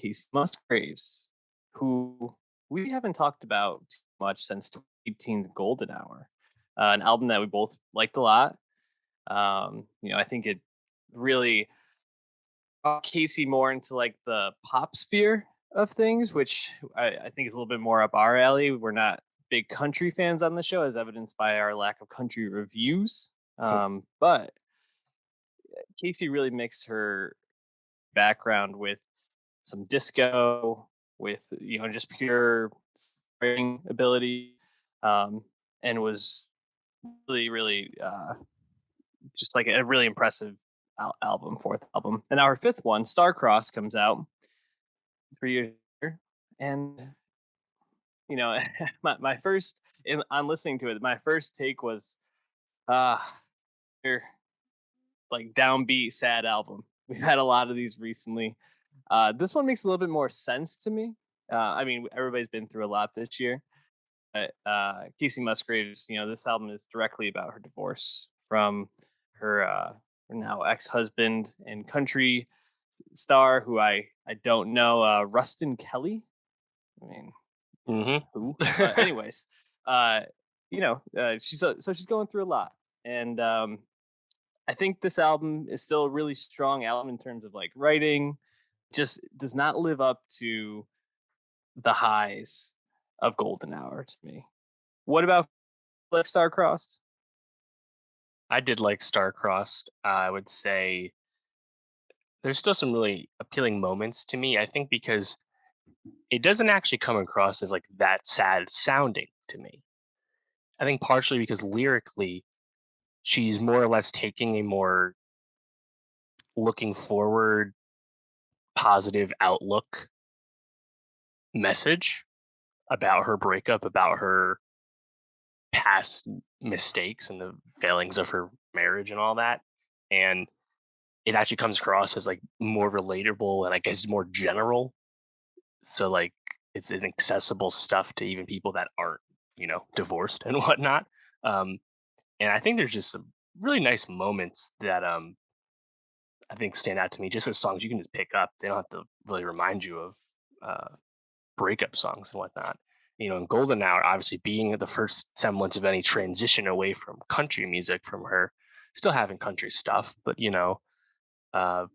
Kacey Musgraves, who we haven't talked about too much since 2018's Golden Hour, an album that we both liked a lot. I think it really brought Casey more into like the pop sphere of things, which I think is a little bit more up our alley. We're not big country fans on the show, as evidenced by our lack of country reviews. But Casey really mixed her background with some disco, with just pure writing ability, um, and was really, really just like a really impressive album, fourth album. And now her fifth one, Starcross, comes out 3 years later. And, my first, on listening to it, my first take was, uh, you're like downbeat, sad album. We've had a lot of these recently. This one makes a little bit more sense to me. I mean, everybody's been through a lot this year. But Kacey Musgraves, this album is directly about her divorce from her now ex-husband and country star, who I don't know, Rustin Kelly. I mean, who? But anyways, she's going through a lot, and I think this album is still a really strong album in terms of like writing. Just does not live up to the highs of Golden Hour to me. What about like Starcrossed? I did like Star-Crossed. I would say there's still some really appealing moments to me. I think because it doesn't actually come across as like that sad sounding to me. I think partially because lyrically, she's more or less taking a more looking forward, positive outlook message about her breakup, about her past mistakes and the failings of her marriage and all that. And it actually comes across as like more relatable and I guess more general. So like it's an accessible stuff to even people that aren't, divorced and whatnot. Um, and I think there's just some really nice moments that I think stand out to me just as songs you can just pick up. They don't have to really remind you of uh, breakup songs and whatnot. In Golden Hour, obviously being the first semblance of any transition away from country music from her, still having country stuff, but uh,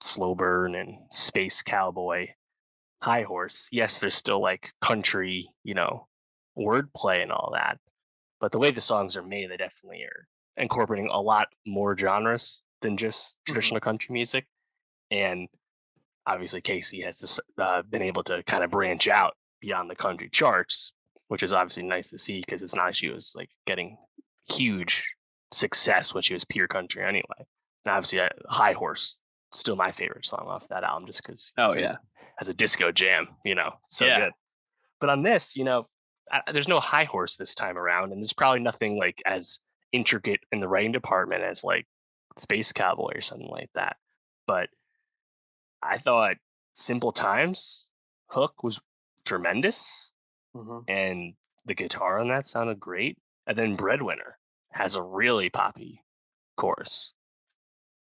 Slow Burn and Space Cowboy, High Horse. Yes, there's still like country, wordplay and all that, but the way the songs are made, they definitely are incorporating a lot more genres than just Mhm. traditional country music. And obviously, Casey has been able to kind of branch out beyond the country charts, which is obviously nice to see because it's not like she was like getting huge success when she was pure country anyway. And obviously, High Horse still my favorite song off that album just because Oh it's yeah, as a disco jam, so yeah. good. But on this, there's no High Horse this time around, and there's probably nothing like as intricate in the writing department as like Space Cowboy or something like that. But I thought Simple Times hook was tremendous, Hmm. and the guitar on that sounded great. And then Breadwinner has a really poppy chorus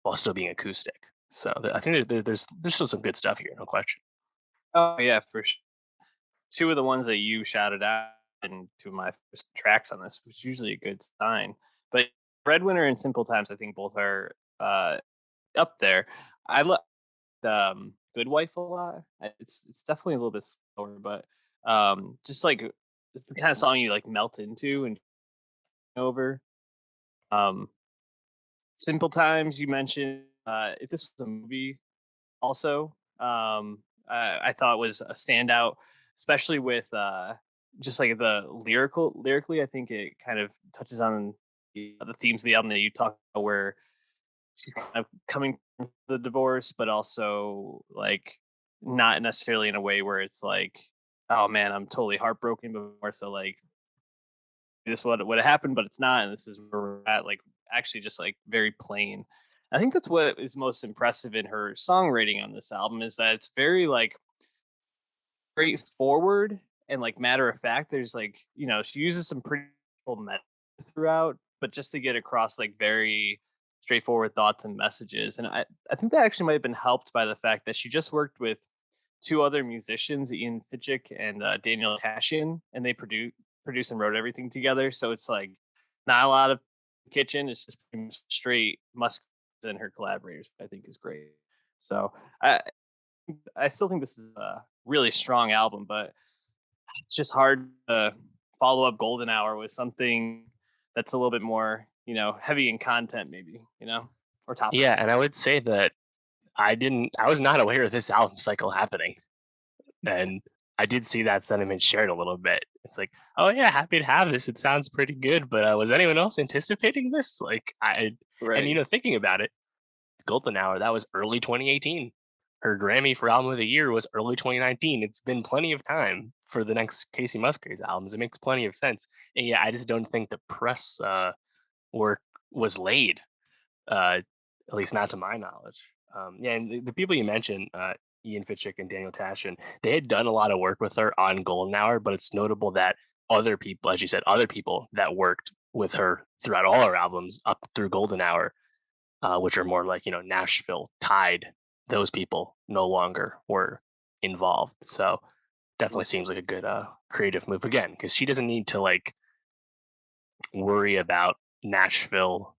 while still being acoustic. So I think there's still some good stuff here, no question. Oh yeah, for sure. Two of the ones that you shouted out and two of my first tracks on this, which is usually a good sign. But Breadwinner and Simple Times, I think both are up there. I love Good Wife a lot. It's definitely a little bit slower, but just like it's the kind of song you like melt into and over. Um, Simple Times, you mentioned. If this was a movie, also, I thought was a standout, especially with just like the lyrically. I think it kind of touches on the themes of the album that you talked about, where she's kind of coming from the divorce, but also like not necessarily in a way where it's like, oh man, I'm totally heartbroken, but more so like this would have happened, but it's not, and this is where we're at. Like actually, just like very plain. I think that's what is most impressive in her songwriting on this album is that it's very like straightforward and like matter of fact. There's like she uses some pretty simple meta throughout, but just to get across like very straightforward thoughts and messages. And I think that actually might have been helped by the fact that she just worked with two other musicians, Ian Fitchick and Daniel Tashian, and they produce and wrote everything together. So it's like not a lot of kitchen. It's just pretty much straight Musk and her collaborators. I think is great. So I I still think this is a really strong album, but it's just hard to follow up Golden Hour with something that's a little bit more, heavy in content, maybe, or topic. Yeah, and I would say that I was not aware of this album cycle happening. And I did see that sentiment shared a little bit. It's like, oh yeah, happy to have this. It sounds pretty good, but was anyone else anticipating this? And Right. thinking about it, Golden Hour that was early 2018. Her Grammy for Album of the Year was early 2019. It's been plenty of time for the next Casey Musgraves albums. It makes plenty of sense. And yeah, I just don't think the press work was laid, at least not to my knowledge. Yeah, and the people you mentioned, Ian Fitchick and Daniel Tashin, they had done a lot of work with her on Golden Hour, but it's notable that other people, as you said, other people that worked with her throughout all her albums up through Golden Hour, which are more like, Nashville tied, those people no longer were involved. So definitely seems like a good creative move again, because she doesn't need to like worry about Nashville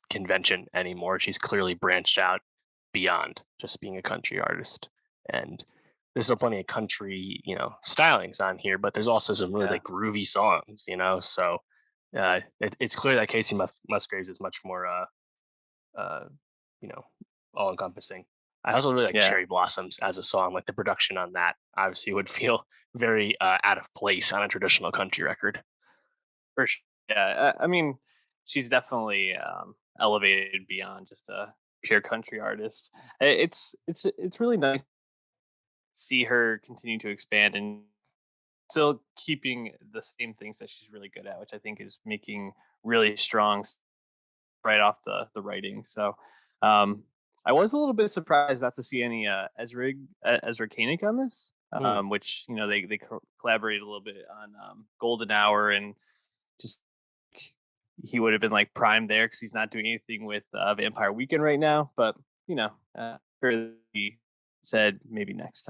convention anymore. She's clearly branched out beyond just being a country artist. And there's still plenty of country, stylings on here, but there's also some really Yeah. like groovy songs, So it's clear that Casey Musgraves is much more, uh, you know, all encompassing. I also really like Yeah. Cherry Blossoms as a song. Like the production on that obviously would feel very out of place on a traditional country record. For sure. Yeah. I mean, she's definitely elevated beyond just a pure country artist. It's really nice to see her continue to expand and still keeping the same things that she's really good at, which I think is making really strong right off the writing. So um, I was a little bit surprised not to see any Ezra Koenig on this, Hmm. which they collaborated a little bit on Golden Hour and just he would have been like prime there because he's not doing anything with Vampire Weekend right now. But sure he said maybe next time.